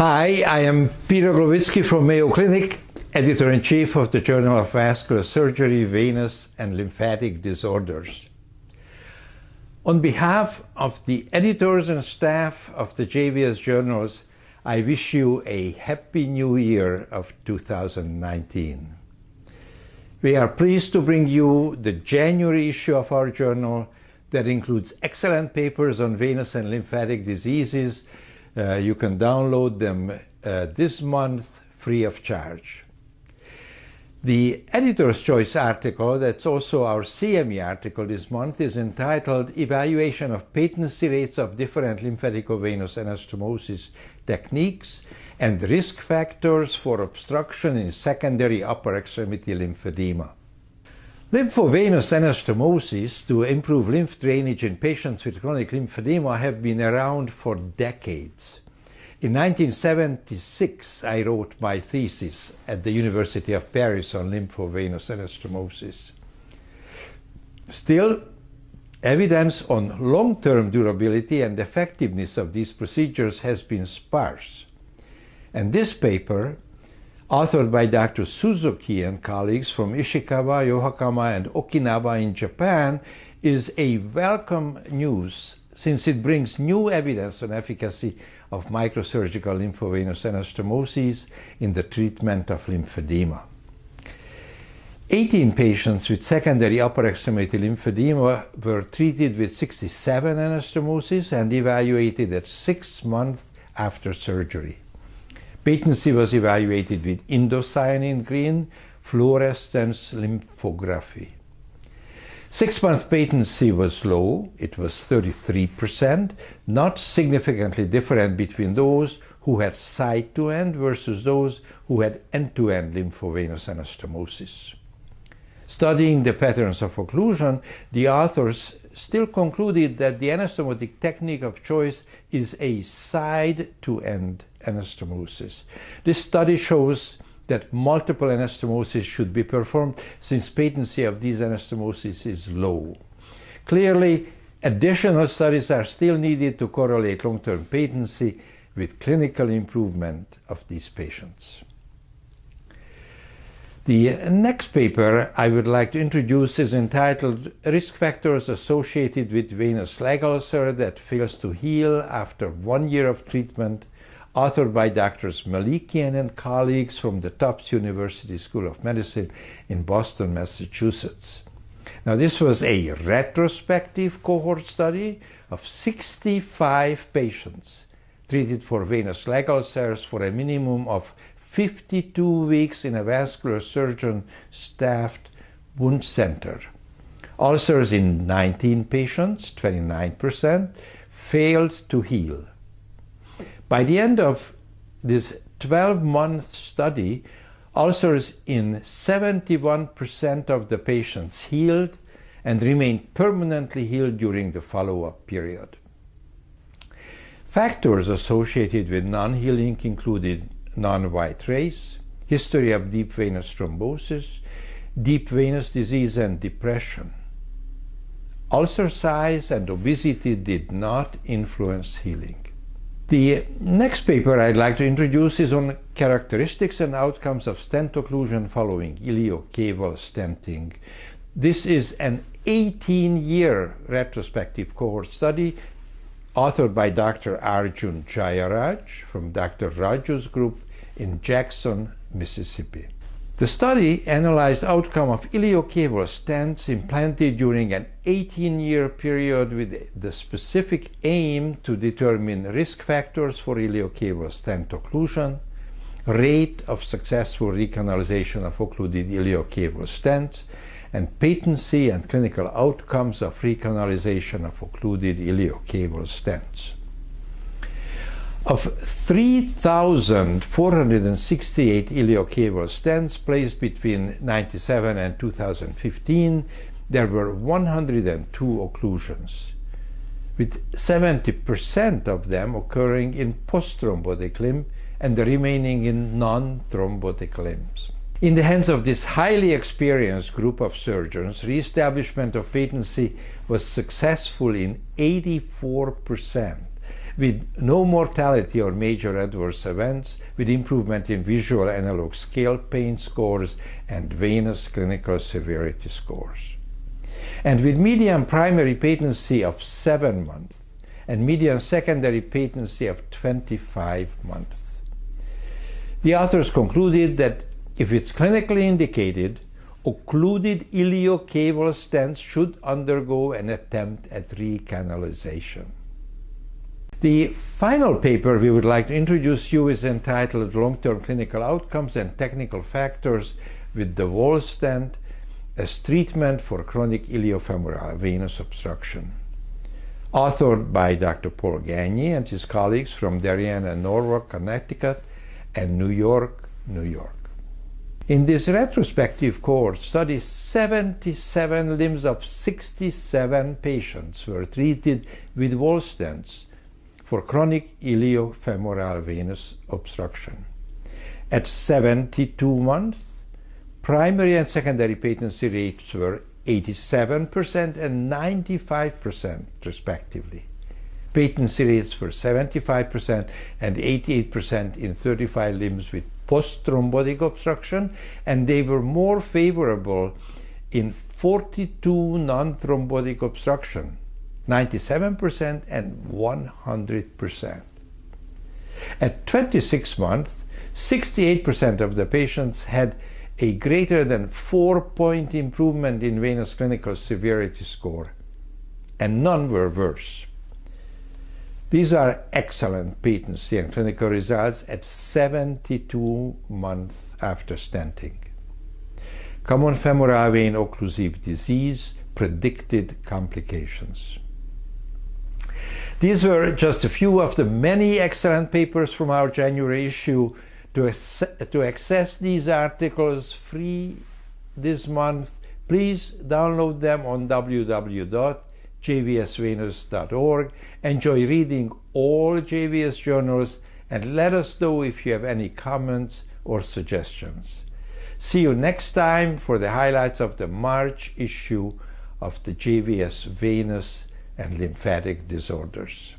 Hi, I am Peter Gloviczki from Mayo Clinic, Editor-in-Chief of the Journal of Vascular Surgery, Venous and Lymphatic Disorders. On behalf of the editors and staff of the JVS journals, I wish you a happy new year of 2019. We are pleased to bring you the January issue of our journal that includes excellent papers on venous and lymphatic diseases. You can download them this month free of charge. The Editor's Choice article, that's also our CME article this month, is entitled Evaluation of Patency Rates of Different Lymphaticovenous Anastomosis Techniques and Risk Factors for Obstruction in Secondary Upper Extremity Lymphedema. Lymphovenous anastomosis to improve lymph drainage in patients with chronic lymphedema have been around for decades. In 1976, I wrote my thesis at the University of Paris on lymphovenous anastomosis. Still, evidence on long-term durability and effectiveness of these procedures has been sparse. And this paper, authored by Dr. Suzuki and colleagues from Ishikawa, Yokohama, and Okinawa in Japan, is a welcome news since it brings new evidence on efficacy of microsurgical lymphovenous anastomosis in the treatment of lymphedema. 18 patients with secondary upper extremity lymphedema were treated with 67 anastomosis and evaluated at 6 months after surgery. Patency was evaluated with indocyanine green fluorescence lymphography. 6-month patency was low, it was 33%, not significantly different between those who had side-to-end versus those who had end-to-end lymphovenous anastomosis. Studying the patterns of occlusion, the authors still concluded that the anastomotic technique of choice is a side-to-end anastomosis. This study shows that multiple anastomosis should be performed since patency of these anastomosis is low. Clearly, additional studies are still needed to correlate long-term patency with clinical improvement of these patients. The next paper I would like to introduce is entitled Risk Factors Associated with Venous Leg Ulcer That Fails to Heal After 1 Year of Treatment, authored by Drs. Malikian and colleagues from the Tufts University School of Medicine in Boston, Massachusetts. Now, this was a retrospective cohort study of 65 patients treated for venous leg ulcers for a minimum of 52 weeks in a vascular surgeon-staffed wound center. Ulcers in 19 patients, 29%, failed to heal. By the end of this 12-month study, ulcers in 71% of the patients healed and remained permanently healed during the follow-up period. Factors associated with non-healing included non-white race, history of deep venous thrombosis, deep venous disease, and depression. Ulcer size and obesity did not influence healing. The next paper I'd like to introduce is on characteristics and outcomes of stent occlusion following iliocaval stenting. This is an 18-year retrospective cohort study authored by Dr. Arjun Jayaraj from Dr. Raju's group in Jackson, Mississippi. The study analyzed outcome of iliocaval stents implanted during an 18-year period with the specific aim to determine risk factors for iliocaval stent occlusion, rate of successful recanalization of occluded iliocaval stents, and patency and clinical outcomes of recanalization of occluded iliocaval stents. Of 3,468 iliocaval stents placed between 1997 and 2015, there were 102 occlusions, with 70% of them occurring in post-thrombotic limb and the remaining in non-thrombotic limbs. In the hands of this highly experienced group of surgeons, re-establishment of patency was successful in 84%, with no mortality or major adverse events, with improvement in visual analog scale pain scores and venous clinical severity scores. And with median primary patency of 7 months and median secondary patency of 25 months. The authors concluded that if it's clinically indicated, occluded iliocaval stents should undergo an attempt at recanalization. The final paper we would like to introduce you is entitled Long-Term Clinical Outcomes and Technical Factors with the wall stent as Treatment for Chronic Iliofemoral Venous Obstruction, authored by Dr. Paul Gagne and his colleagues from Darien and Norwalk, Connecticut, and New York, New York. In this retrospective cohort study, 77 limbs of 67 patients were treated with wall stents for chronic iliofemoral venous obstruction. At 72 months, primary and secondary patency rates were 87% and 95% respectively. Patency rates were 75% and 88% in 35 limbs with post-thrombotic obstruction, and they were more favorable in 42 non-thrombotic obstruction, 97% and 100%. At 26 months, 68% of the patients had a greater than 4-point improvement in venous clinical severity score, and none were worse. These are excellent patency and clinical results at 72 months after stenting. Common femoral vein occlusive disease, predicted complications. These were just a few of the many excellent papers from our January issue. To access these articles free this month, please download them on www.jvsvenous.org. Enjoy reading all JVS journals and let us know if you have any comments or suggestions. See you next time for the highlights of the March issue of the JVS Venous and Lymphatic Disorders.